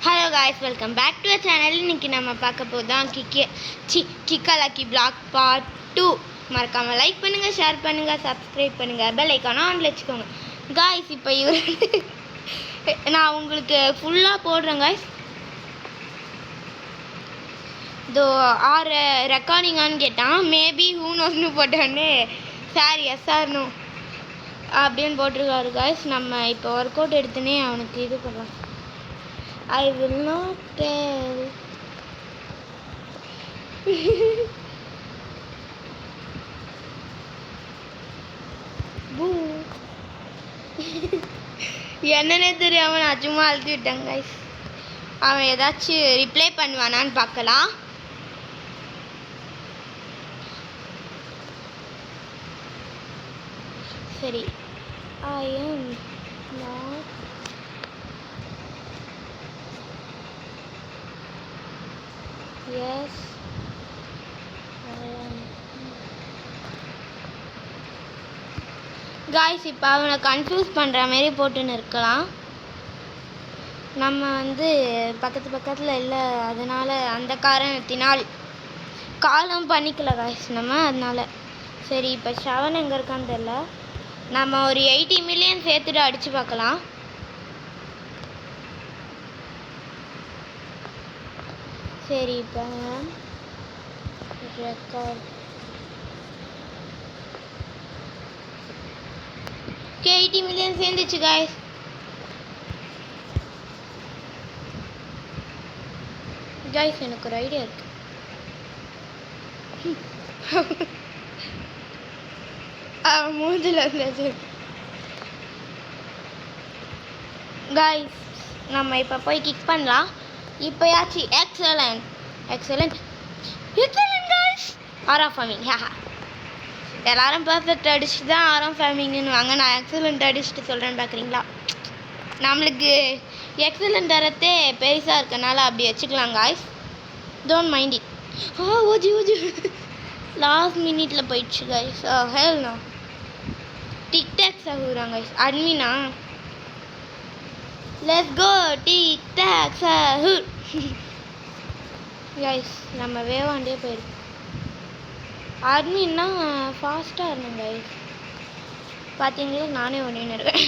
Hello guys, welcome back to a channel. இன்றைக்கி நம்ம பார்க்க போதுதான் கிக்கா லக்கி பிளாக் பார்ட் 2. மறக்காமல் லைக் பண்ணுங்கள், ஷேர் பண்ணுங்கள், சப்ஸ்கிரைப் பண்ணுங்கள், பெல் ஐக்கான ஆன்ல வச்சுக்கோங்க காய்ஸ். இப்போ நான் உங்களுக்கு ஃபுல்லாக போடுறேன் காய்ஸ். இதோ 6 ரெக்கார்டிங்கான்னு கேட்டான். மேபி ஹூனோஸ்னு போட்டோன்னே சார் எஸ்ஆர்னோ அப்படின்னு போட்டிருக்காரு காய்ஸ். நம்ம இப்போ ஒர்க் அவுட் எடுத்துனே அவனுக்கு இது பண்ணலாம். I will not tell. என்னன்னே தெரியாம நான் சும்மா அழுத்தி விட்டேன் கைஸ். அவன் ஏதாச்சும் ரிப்ளை பண்ணுவானான்னு பார்க்கலாம். சரி, I am not. Yes, I am. Guys, இப்போ அவனை கன்ஃபியூஸ் பண்ணுற மாரி போட்டுன்னு இருக்கலாம். நம்ம பக்கத்தில் இல்லை, அதனால் அந்த காரணத்தினால் காலம் பண்ணிக்கல காய்ஸ் நம்ம, அதனால். சரி, இப்போ ஷவன் எங்கே இருக்கான்னு தெரில. நம்ம ஒரு 80 மில்லியன் சேர்த்துட்டு அடித்து பார்க்கலாம். சரி, இப்போ ரெக்கார்ட் 80 மில்லியன் சேர்ந்துச்சு காய்ஸ். காய்ஸ், எனக்கு ஒரு ஐடியா இருக்கு. மூஞ்சில் இருந்துச்சு காய்ஸ். நம்ம இப்போ போய் கிக் பண்ணலாம். இப்போயாச்சும் எக்ஸலண்ட் காய்ஸ். ஆரம் ஃபார்மிங். எல்லாரும் பர்ஃபெக்ட் அடிச்சுட்டு தான் ஆரம் ஃபார்மிங்னு வாங்க. நான் எக்ஸலண்ட் அடிச்சுட்டு சொல்கிறேன்னு பார்க்குறீங்களா? நம்மளுக்கு எக்ஸலண்ட் தரத்தே பெருசாக இருக்கனால அப்படி வச்சுக்கலாம் guys. Don't mind it. OG last மினிட்ல போயிடுச்சு காய்ஸ். ஹெல்னா டிக்டாக் சகுறாங்க காய்ஸ். அட்மினா லெட்ஸ் கோ டிக்டாக் சஹு காய்ஸ். நம்ம வேவாண்டே போயிருக்கு. அட்மின்னா ஃபாஸ்ட்டாக இருந்தேன் காய்ஸ். பார்த்தீங்களா, நானே ஒன்று இருக்கேன்.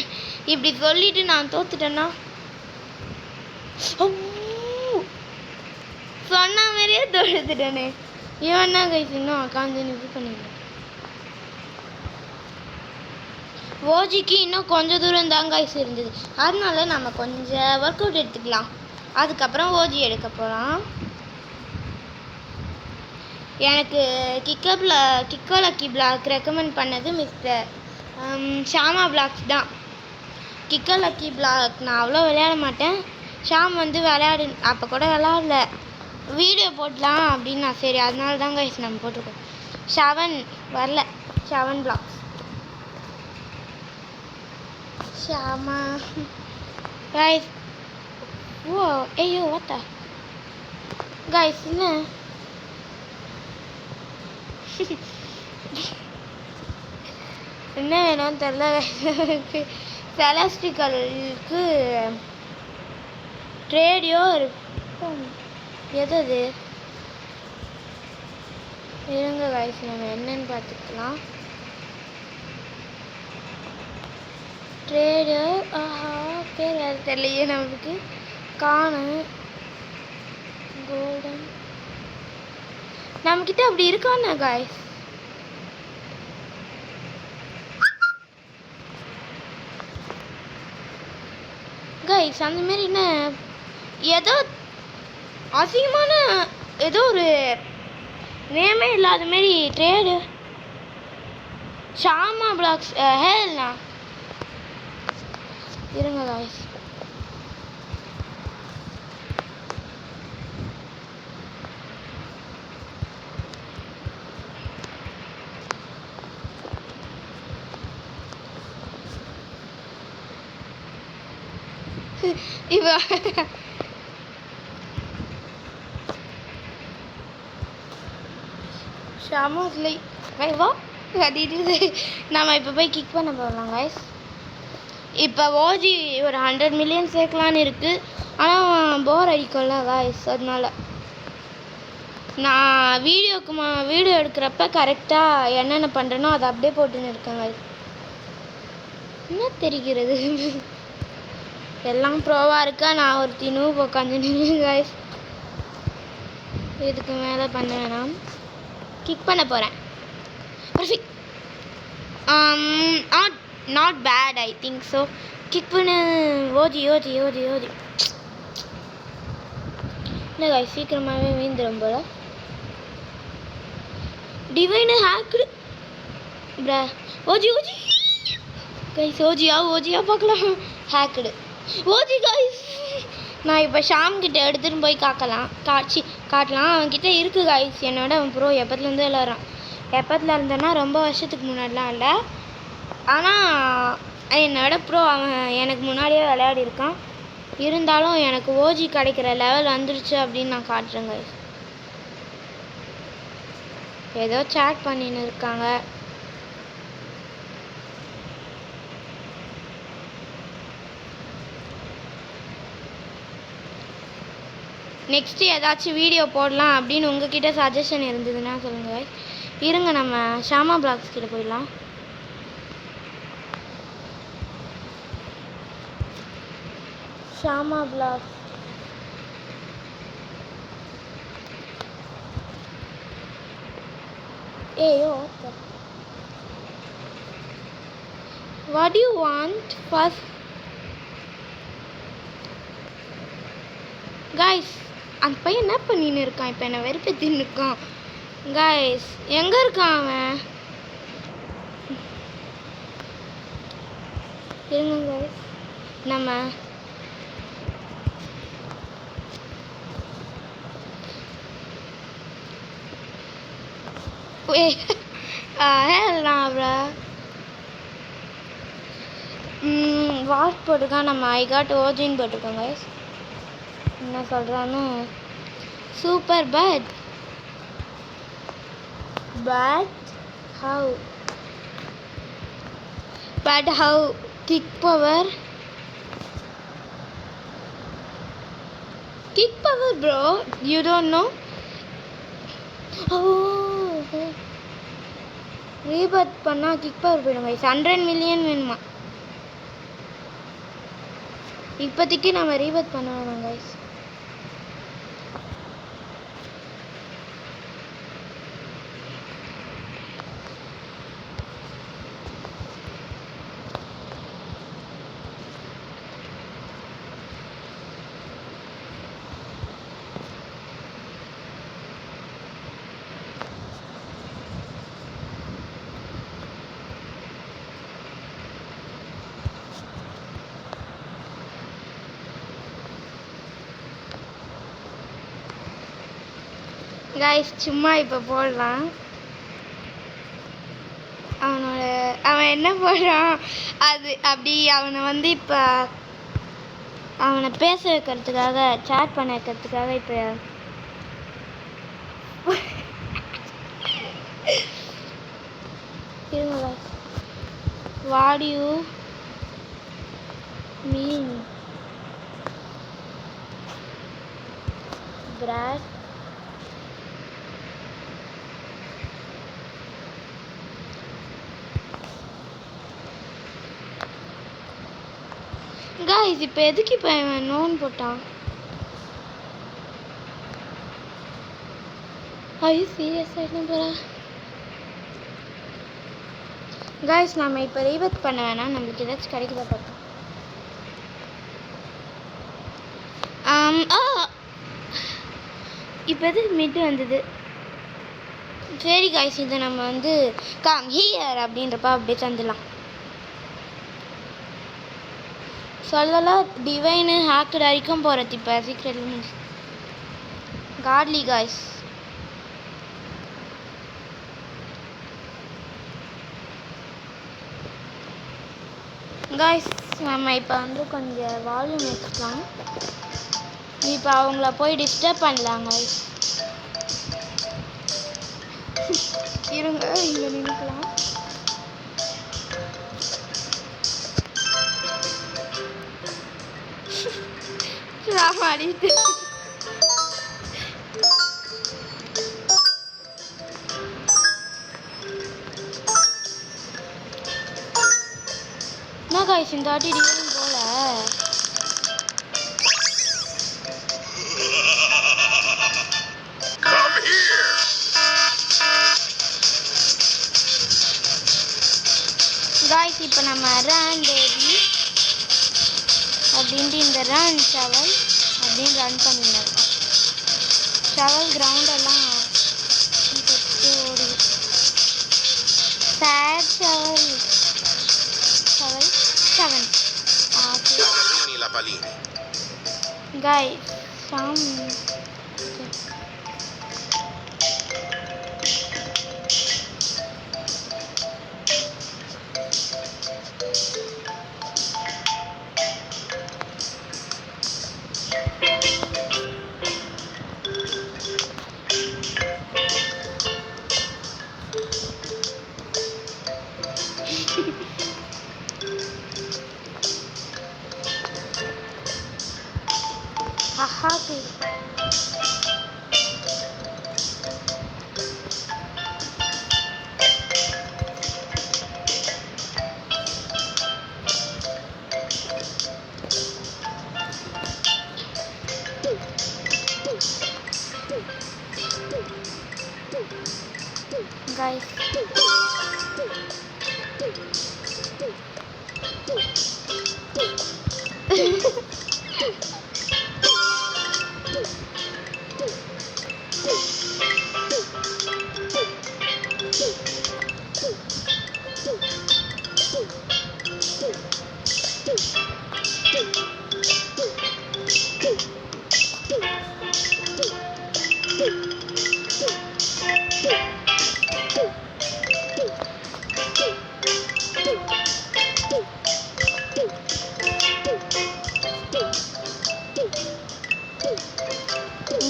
இப்படி சொல்லிட்டு நான் தோத்துட்டேன்னா சொன்ன மாதிரியே தோத்துட்டேனே. இவன்னா கைஸ் இன்னும் உட்காந்து இது பண்ணிடுறேன். ஓஜிக்கு இன்னும் கொஞ்சம் தூரம் தான் கைஸ் இருந்தது. அதனால நம்ம கொஞ்சம் ஒர்க் அவுட் எடுத்துக்கலாம். அதுக்கப்புறம் ஓஜி எடுக்க போகலாம். எனக்கு கிக்கா லக்கி பிளாக் ரெக்கமெண்ட் பண்ணது மிஸ்டர் ஷாமா பிளாக்ஸ் தான். கிக்கா லக்கி பிளாக் நான் அவ்வளோ விளையாட மாட்டேன். ஷாம் விளையாடு அப்போ கூட விளையாடல, வீடியோ போடலாம் அப்படின்னு நான். சரி, அதனால தான் கைஸ் நம்ம போட்டுருக்கோம். ஷவன் வரல. ஷவன் பிளாக்ஸ் ஷாமா கைஸ். ஓ ஐயோ வாத்தா கைஸ். என்ன வேணும்னு தெரில. செலஸ்டிக்கலுக்கு ரேடியோ எது இருங்க காய்ஸ், நம்ம என்னன்னு பார்த்துக்கலாம். ரேடியோ பேர் வேறு தெரியலையே நம்மளுக்கு. காணும் கோல்டன் நம்மக்கிட்ட அப்படி இருக்கானே காய்ஸ். கைஸ், அந்த மாரி என்ன ஏதோ அசிங்கமான ஏதோ ஒரு நேமே இல்லாத மாரி ட்ரேடு ஷாமா பிளாக்ஸ் ஹேல்னா இருங்க காய்ஸ். இப்போ ஷாமோஸ்லை வா கட்டிட்டு நம்ம இப்போ போய் கிக் பண்ண போகலாம் காய்ஸ். இப்போ ஓஜி ஒரு 100 மில்லியன் சேர்க்கலான்னு இருக்குது. ஆனால் போர் அடிக்கும்ல காய்ஸ், அதனால நான் வீடியோ எடுக்கிறப்ப கரெக்டாக என்னென்ன பண்ணுறேனோ அதை அப்படியே போட்டுன்னு இருக்கேங்க. என்ன தெரிகிறது எல்லாம் ப்ரோவாக இருக்கா, நான் ஒரு தினமும் உட்காந்து காய்ஸ். இதுக்கு மேலே பண்ண வேணாம், கிக் பண்ண போகிறேன். Perfect. Not bad, I think so. Kick பண்ணு. OG OG OG OG. இல்லை காய்ஸ், சீக்கிரமாகவே வீழ்ந்துடும் போல. Divine hacked bro. OG OG guys, ஓஜியா பார்க்கலாம். Hacked OG guys. நான் இப்போ ஷாம் கிட்ட எடுத்துகிட்டு போய் காட்டலாம். அவன்கிட்ட இருக்குது கைஸ். என்னோட அவன் ப்ரோ எப்பத்துலேருந்து விளாட்றான். எப்பத்தில் இருந்தேன்னா ரொம்ப வருஷத்துக்கு முன்னாடிலாம் இல்லை, ஆனால் என்னோட ப்ரோ அவன் எனக்கு முன்னாடியே விளையாடி இருக்கான். இருந்தாலும் எனக்கு ஓஜி கிடைக்கிற லெவல் வந்துருச்சு அப்படின்னு நான் காட்டுறேன் கைஸ். ஏதோ சேட் பண்ணின்னு இருக்காங்க. நெக்ஸ்ட்டு ஏதாச்சும் வீடியோ போடலாம் அப்படின்னு உங்ககிட்ட சஜஷன் இருந்ததுன்னா சொல்லுங்கள். இருங்க, நம்ம ஷாமா பிளாக்ஸ் கிட்ட போயிடலாம். ஷாமா பிளாக்ஸ். ஏயோ, what do you want first guys? அந்த பையன் என்ன பண்ணின்னு இருக்கான்? இப்போ என்ன வெறுப்பேத்தின்னு இருக்கான் காய்ஸ். எங்கே இருக்கான் அவன்? இருங்க காய்ஸ், நம்ம வாட் போட்டிருக்கான். நம்ம ஐ காட் ஓஜின்னு போட்டிருக்கோம் காய்ஸ். என்ன சொல்கிறான்னு super but how kick power bro, you don't know. Rebirth பண்ணால் கிக் பவர் போயிடும் கைஸ். 100 மில்லியன் வேணுமா? இப்போதைக்கு நம்ம ரீபர்த் பண்ண வேணாம் கைஸ். கைஸ் சும்மா இப்போ போடலாம். அவன் என்ன போடுறான் அது அப்படி அவனை வந்து இப்போ அவனை பேச வைக்கிறதுக்காக, சேட் பண்ண வைக்கிறதுக்காக இப்போ இருங்க. What you mean bro? Guys இப்போ எதுக்கு இப்போ இவன் நோன் போட்டான்? ஐயோ சீரியஸ் ஆகிடும் போல. காய்ஸ் நம்ம இப்போ ரீபர்த் பண்ண வேணாம், நம்மளுக்கு ஏதாச்சும் கிடைக்குதா பார்க்கலாம். இப்போ எதுக்கு மிட் வந்தது? சரி காய்ஸ், இதை நம்ம வந்து கம் ஹியர் அப்படின்றப்ப அப்படியே தந்துடலாம். சொல்லலாம் டிவைனு ஹேக்கர் வரைக்கும் போகிறது. இப்போ சீக்ரெட் எலிமெண்ட்ஸ் காட்லி காய்ஸ். காய்ஸ் நம்ம இப்போ வந்து கொஞ்சம் வால்யூம் வச்சுக்கலாம். இப்போ அவங்கள போய் டிஸ்டர்ப் பண்ணலாம் காய்ஸ். இருங்க இங்கே நினைக்கலாம். ராமாடிட்டு என்ன காய்ச்சி இந்த வாட்டி டிவியும் போல காய்ஸ் இப்போ நம்ம ரன் பேபி அப்படின்ட்டு இந்த ரன் ஷவல் அப்படின்னு ரன் பண்ணிட்டு இருக்கோம். ஷவல் கிரவுண்டெல்லாம் ஓடுது. சேட் ஷவல் ஷவல் 7 guys some haha guys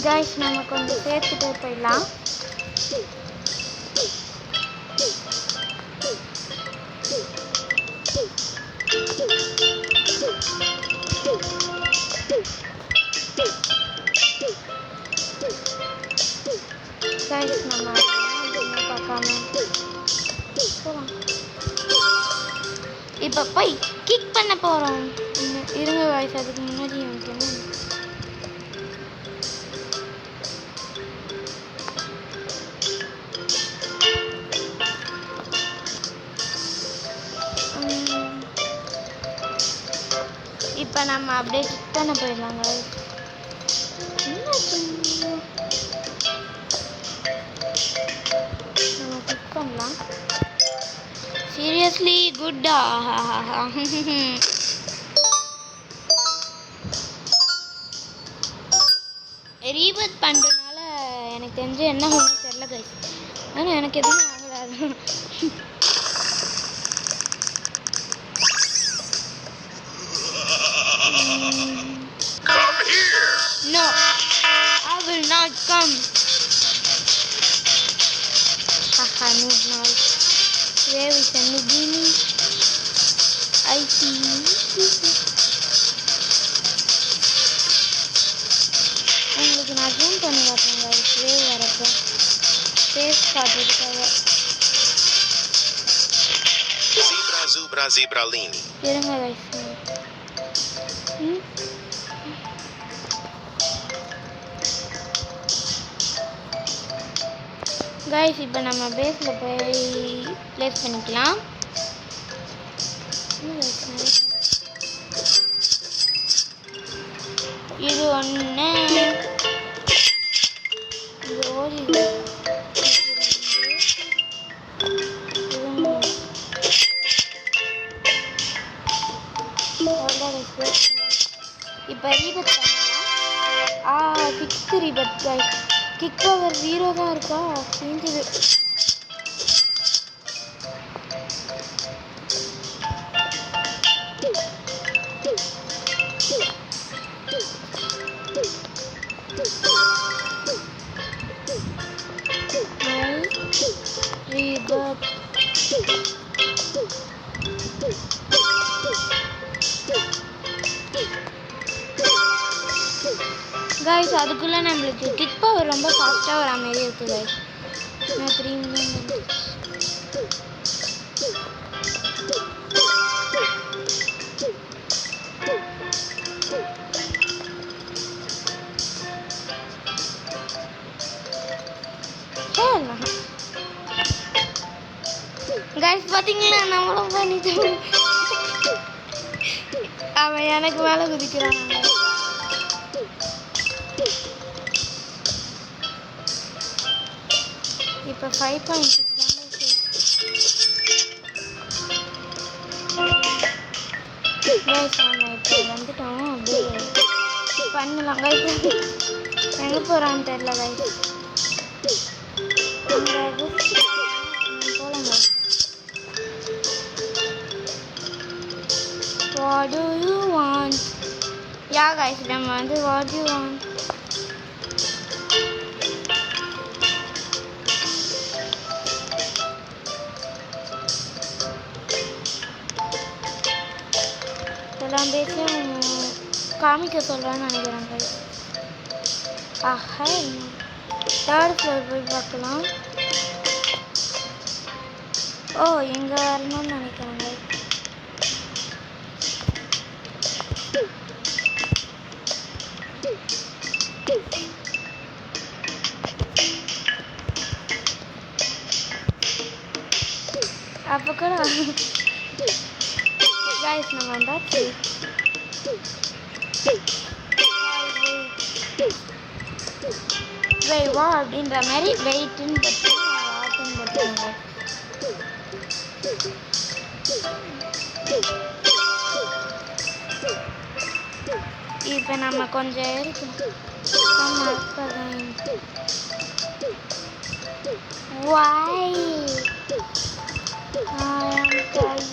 guys நம்ம கொஞ்சம் சேர்த்துட்டு போயிடலாம். guys நம்ம பார்க்காம போகலாம். இப்போ போய் கிக் பண்ண போகிறோம். இருங்க guys அதுக்கு முன்னாடி எனக்கு இப்போ நம்ம அப்படியே கிக் பண்ண போயிடலாங்க. நம்ம கிக் பண்ணலாம். சீரியஸ்லி குட்டா ரீபூட் பண்ணுறதுனால எனக்கு தெரிஞ்சு என்ன ஒன்றும் தெரில கைஸ். ஆனால் எனக்கு எதுவும் ஆகலாது. No, I will not come. Haha, noob noise. Where is the noobini? I see you. உங்களுக்கு நான் ஜூம் பண்ணி காட்டுறேங்க. வேவ் வரப்போ ஃபேஸ் காட்டுறதுக்காக. Zebra, zebra, zebralini. இருங்க கைஸ். கைஸ் இப்போ நம்ம பேஸில் போய் ப்ளேஸ் பண்ணிக்கலாம். இது ஒன்று இது ஓடி இப்போ ரீபத் பண்ணலாம். 6th ரீபத் guys. கிக் பவர் 0 தான் இருக்கா செஞ்சது. ரீபத் கைஸ் அதுக்குள்ளே நம்மளுக்கு கிக் பவர் ரொம்ப ஃபாஸ்ட்டாக வர மாதிரி இருக்குது கைஸ். நான் 3 மில்லியன் கைஸ் பார்த்தீங்களா நம்மளும் பண்ணிட்டோம். அவன் எனக்கு மேலே குதிக்கிறான். இப்போ 5.6 கைஸ் நம்ம இப்போ வந்துட்டோம். அப்படியே பண்ணலாம் கைஸ். எங்கே போகிறான்னு தெரில கைஸ். போகலாம் guys. What do you want? Yeah guys, நம்ம வந்து what do you want? எல்லாம் பேசியும் காமிக்க சொல்கிறான்னு நினைக்கிறேன் guys. ஆஹா 3rd ஃப்ளோர் போய் பார்க்கலாம். ஓ எங்கே வரணும்னு நினைக்கிறேன் guys. அப்போ கூட கைஸ் நம்ம வந்தாச்சு. வா அப்படின்ற மாதிரி வெயிட்டுன்னு பற்றி ஆட்டுன்னு போட்டுருங்க. இப்போ நம்ம கொஞ்சம் இருக்கணும். Why? I am tired.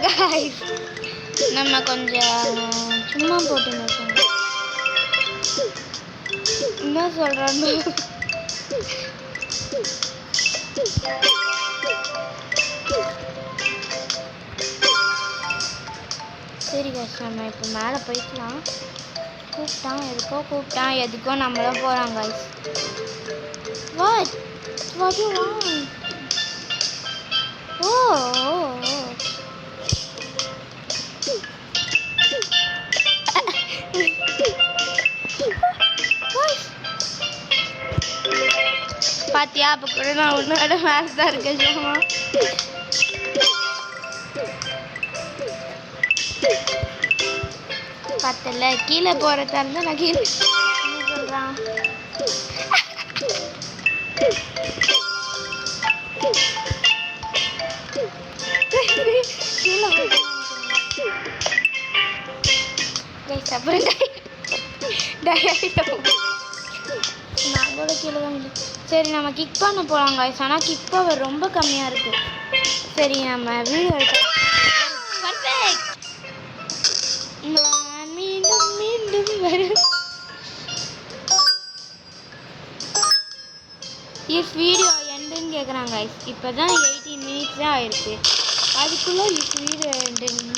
Guys, நம்ம கொஞ்சம் சும்மா போட்டு நிற்கணும். என்ன சொல்கிறாங்க? சரி guys, நம்ம இப்போ மேலே போய்க்கலாம். கூப்பிட்டான் எதுக்கோ நம்மளும் போகிறாங்க guys. What do you want? பாத்தியா அப்போ கூட நான் உன்னோட மேலே தான் இருக்கேன் சும்மா. பார்த்தல கீழே போகிறதா இருந்தால் நான் கீழே என்ன சொல்கிறான். கீழே அப்புறம் நான் கூட கீழே தான் இல்லை. சரி நம்ம கிக் பண்ண போகலாம் guys. ஆனால் கிக் பவர் ரொம்ப கம்மியாக இருக்குது. சரி நம்ம வீடியோ பர்ஃபெக்ட். நான் மீண்டும் வரும். இஃப் வீடியோ எண்டுன்னு கேட்குறாங்க guys. இப்போ தான் 18 minutes தான் ஆயிருக்கு. அதுக்குள்ளே இஃப் வீடியோ எண்டுன்னு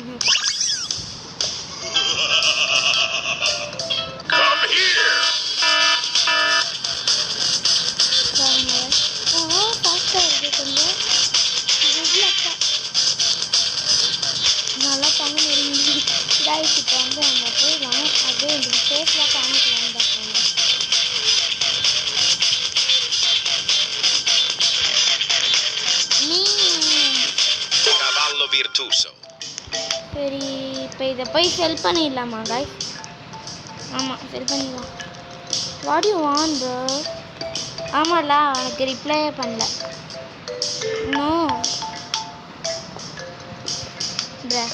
நல்லா பண்ண முடியுது guys. இப்போ வந்து நம்ம போயிடலாம். அப்படியே இந்த ஃபேஸ்லாம் காமிக்கலாம்னு பார்க்கணும். Cavallo virtuoso. சரி இப்போ இதை போய் செல் பண்ணிடலாமா guys? ஆமாம் செல் பண்ணிடலாம். What you want bro? ஆமாம்ல அவனுக்கு ரிப்ளையே பண்ணல. No bro.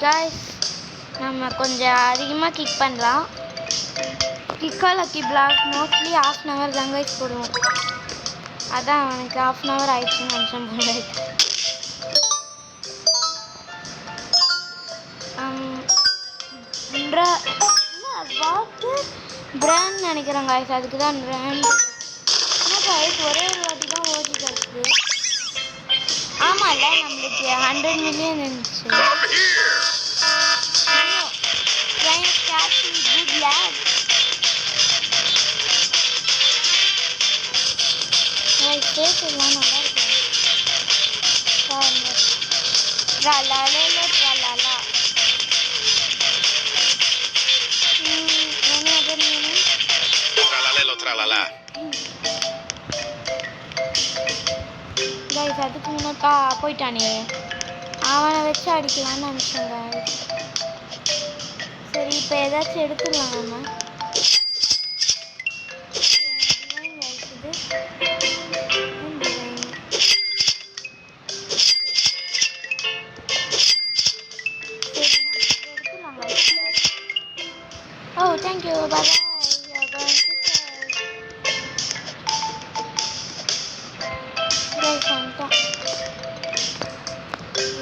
guys நம்ம கொஞ்சம் அதிகமாக கிக் பண்ணலாம். லக்கி பிளாக் மோஸ்ட்லி 1/2 hour தான் guys போடுவோம். அதான் அவனுக்கு 1/2 hour ஆயிடுச்சுன்னு நினச்சேன் போல. வாட்டர் பிராண்ட் நினைக்கிறேன் காய்ஸ். அதுக்கு தான் பிராண்ட். ஆனால் காய்ஸ் ஒரே ஒரு வாட்டி தான் ஓடி கிடக்குது. ஆமாம்ல நம்மளுக்கு 100 மில்லியன் இருந்துச்சு. Good late. பேசலாம் நல்லா இருக்கு. ட்ரலாலா ட்ரலாலா. என்ன அது மீனிங்? Tralalelo tralala. கைஸ் அதுக்கு முன்னாக்கா போயிட்டானே, அவனை வச்சு அடிக்கலான்னு நினச்சேன் கைஸ். சரி இப்போ ஏதாச்சும் எடுத்துடலாம் நம்ம. Oh, thank you. Bye bye. You're going to say. Guys, வந்துட்டோம்.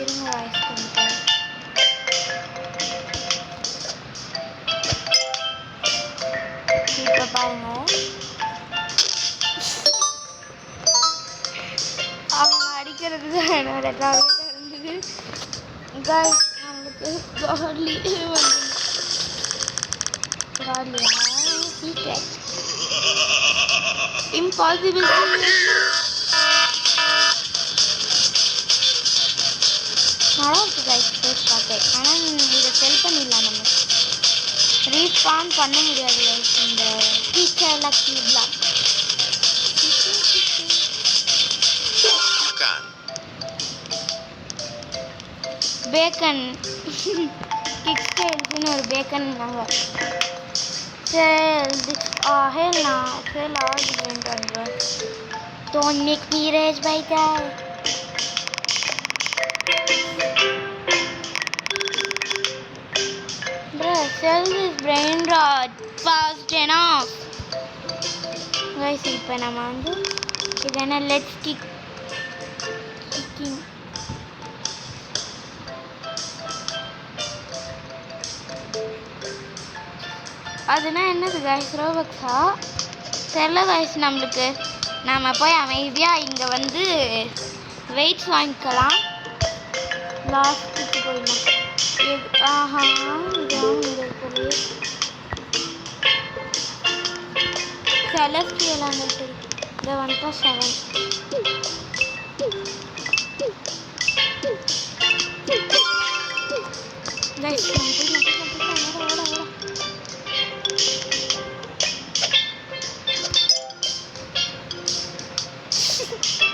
இருங்க guys, கொஞ்சம். இப்போ பாருங்க, அவங்க அடிக்கிறது தான் என்னோட டார்கெட்டாக இருந்தது. guys நம்மளுக்கு கார்லி வந்து impossible. நல்லா இருக்கு கைஸ் ஃபேஸ் பார்க்க. ஆனால் இதை செல் பண்ணிடலாம். நம்ம ரீஸ்பான் பண்ண முடியாது கைஸ் இந்த teacher lucky block. Bacon kick ஸ்டைல்ஸ்னு ஒரு பேக்கன் நாங்கள் sell this. Hell nah, sell all the brand on bro. Don't make me rage by guy. Bro, sell this brain rot fast enough. Guys, இப்போ நம்ம வந்து இது என்ன let's kicking. அதுனா என்னது காய்ஸ்? ரோபக்ஸா தெரியல காய்ஸ். நம்மளுக்கு நம்ம போய் அமைதியாக இங்கே வந்து வெயிட்ஸ் வாங்கிக்கலாம். லாஸ்ட்டுக்கு போயிடலாம். ஆஹா இது செலஸ்டியலாக இருந்துச்சு. இதை வந்துட்டா 7. கைஸ்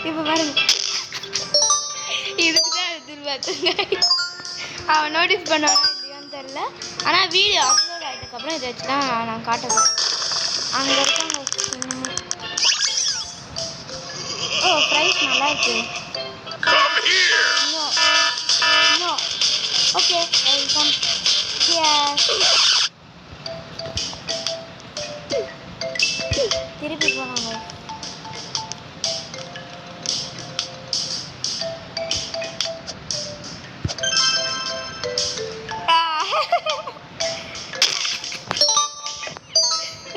இப்போ பாருங்க, இதுக்கு தான் எதிர்பார்த்தேன். அவன் நோட்டீஸ் பண்ணுவானா இல்லையான்னு தெரில. ஆனால் வீடியோ அப்லோட் ஆகிட்டதுக்கப்புறம் இதை வச்சு தான் நான் காட்டுவேன். அங்கே இருக்காங்க. ஓ ப்ரைஸ் நல்லா இருக்கு. Okay welcome. திருப்பி போனாங்க.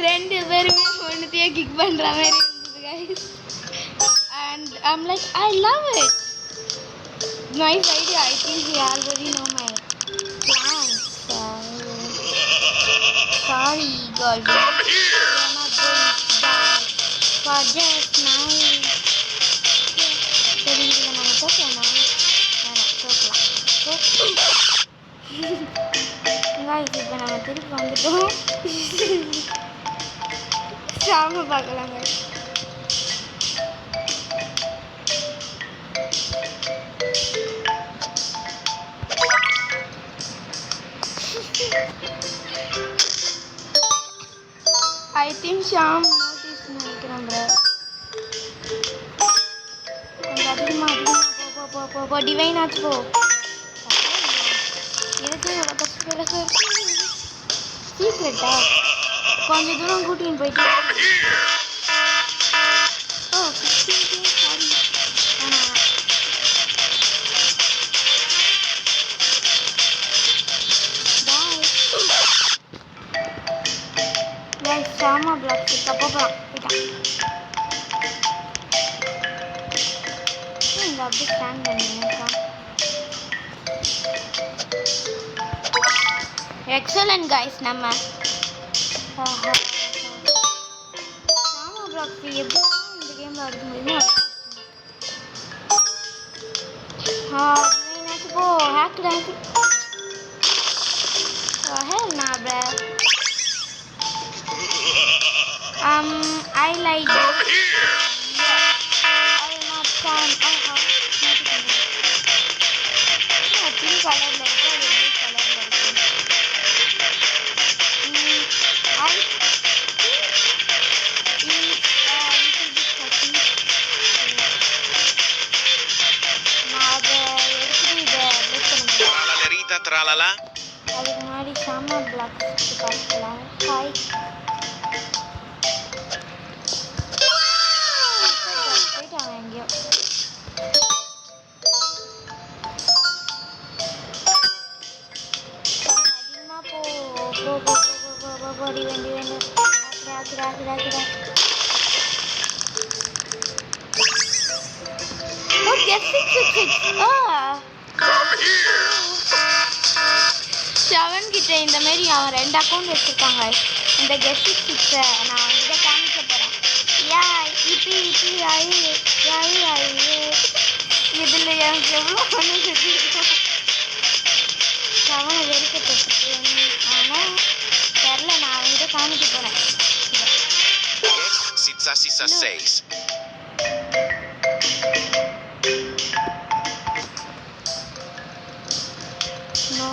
ரெண்டு பேருமே ஒன்றுத்தையே கிக் பண்ணுற மாதிரி இருந்தது guys. And I'm like, I love it. Nice idea. I think you already know my plans. Sorry God. We are not going to die for just now. சரி இதில் நம்ம தோக்கலாமா? தோக்கலாம். guys இப்போ நம்ம திருப்பி வந்துட்டோம். சாம பார்க்கலாம் guys. I think Sham notice நினைக்கிறேன் bro. கொஞ்சம் அதிகமாக போ டிவைன் ஆச்சு போ. எதுக்கு இவ்வளோ கஷ்டப்பட சீக்ரெட்டா? கொஞ்சம் தூரம் கூட்டின்னு போயிட்டு ஓ 15K சாரி. பாய். சாமா பிளாக் தப்பா போகலாம் போயிட்டான். இங்கே அப்படியே ஸ்டாண்ட் பண்ணிருக்கான். Excellent guys. நம்ம சாமா பிளாக் எப்படி இந்த கேமில் அடிக்க முடியுமோ என்னாச்சு போ. Hack hell nah bro. I like it. I will not stand. Pink color blue color I Tralala. அதுக்கு முன்னாடி சாமா பிளாக் பார்க்கலாம். ஹாய் போயிட்டாங்க எங்கேயோ. அதிகமாக போடி வண்டி வேண்டும். ஷவன் கிட்ட இந்த மாதிரி அவன் 2 அக்கௌண்ட் வச்சுருக்காங்க. இந்த கெஸ்ட் சிக்ஸை நான் அவன்கிட்ட காமிக்க போகிறேன். இதில் எனக்கு எவ்வளோ பண்ண தெரியும். ஷவனை வெறுக்கப்பட்டு ஆனால் தெரில. நான் அவன்கிட்ட காமிக்க போகிறேன். No.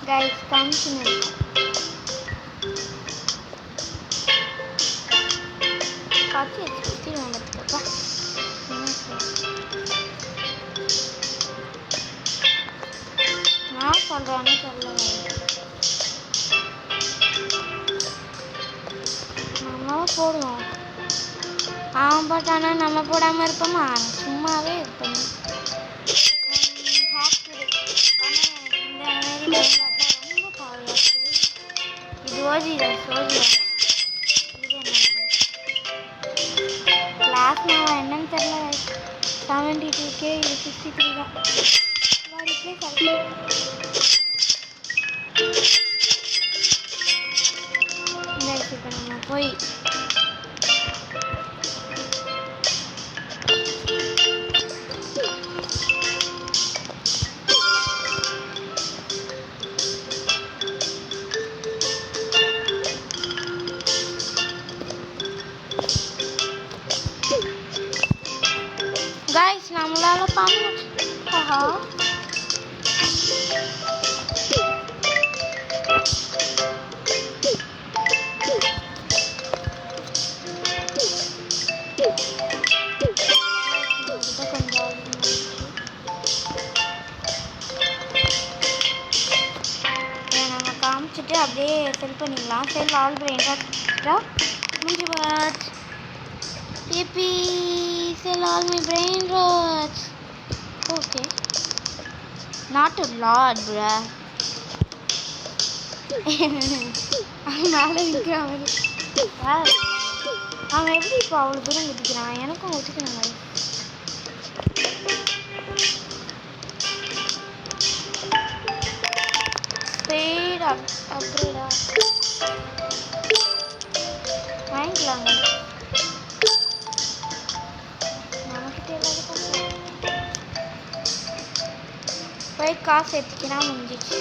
Guys, continue. காட்சி சுற்றி வந்துட்டுப்பா. நான் சொல்கிறேன்னு தெரியல. நம்மளும் போடுவோம். பட் ஆனால் நம்ம போடாமல் இருப்போமா? சும்மாவே இருப்போம். கிளாஸ் நான் என்னன்னு தெரியல. 72K இது 63 தான். இப்போ நம்ம போய் guys, நம்மளால பண்ண நம்ம காமிச்சிட்டு அப்படியே செல் பண்ணிடலாம். செல் ஆல் பிரெயின் முடிஞ்சு வாட் ஏபி sell all my brain rots. Okay. Not a lot, bruh. அவன் எப்படி இப்போ அவ்வளோ தூரம் குதிக்கிறான்? எனக்கும் ஒத்துக்கணும் மாதிரி. ஸ்பீட் அப்கிரேடா வாங்கிக்கலாங்க. போய் காசு எடுத்துக்கினா முடிஞ்சிச்சு.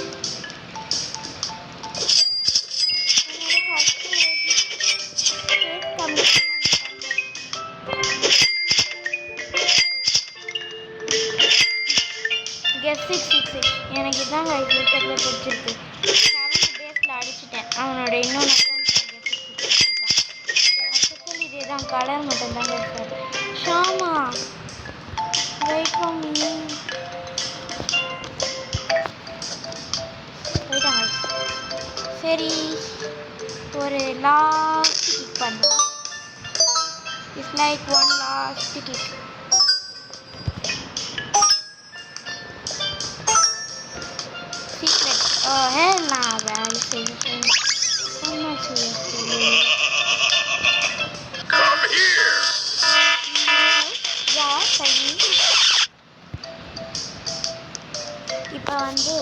S666 எனக்கு இதான் கைஸ் இருக்கிறதுல பிடிச்சிருக்கு. 7 டேஸில் அடிச்சிட்டேன். அவனோட இன்னொன்று அக்கௌண்ட் இதே தான், கலர் மட்டும் தான் சார். ஷாமா வெயிட் ஃபார் மீ. போயிட்டாங்க. சரி ஒரு லாஸ்ட் கிக் பண்ணலாம். It's like one last kick. Secret நான் வேலை செய்வேன். இப்போ வந்து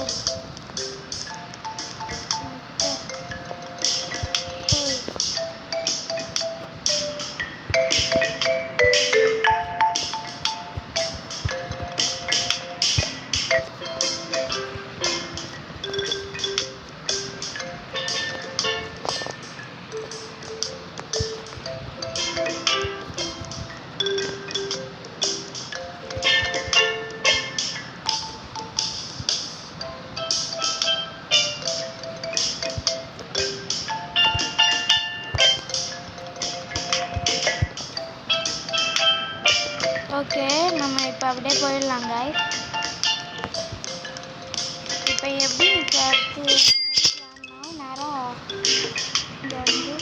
ஓகே நம்ம இப்போ அப்படியே போயிடலாம் guys. இப்போ எப்படி அடுத்து நேரம் இங்கே வந்து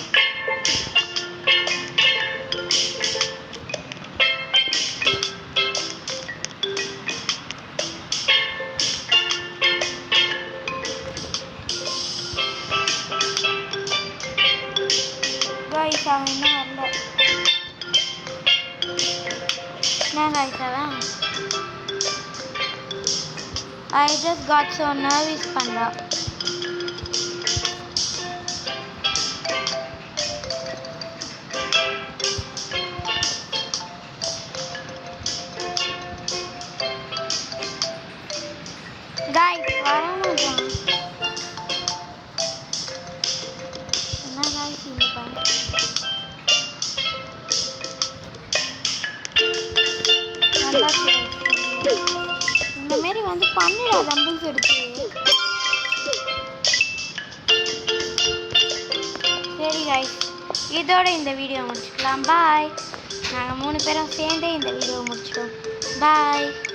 guys அவன் இன்னும் வரல. I just got so nervous panda. Guys, வரமாட்டான். என்ன guys இந்த பாருங்க. இந்த மாரி வந்து பண்ணிடா தம்பிள்ஸ் எடுத்து. சரி கைஸ், இதோட இந்த வீடியோ முடிச்சுக்கலாம். பாய். நாங்கள் 3 பேரும் சேர்ந்தே இந்த வீடியோ முடிச்சிட்டோம். பாய்.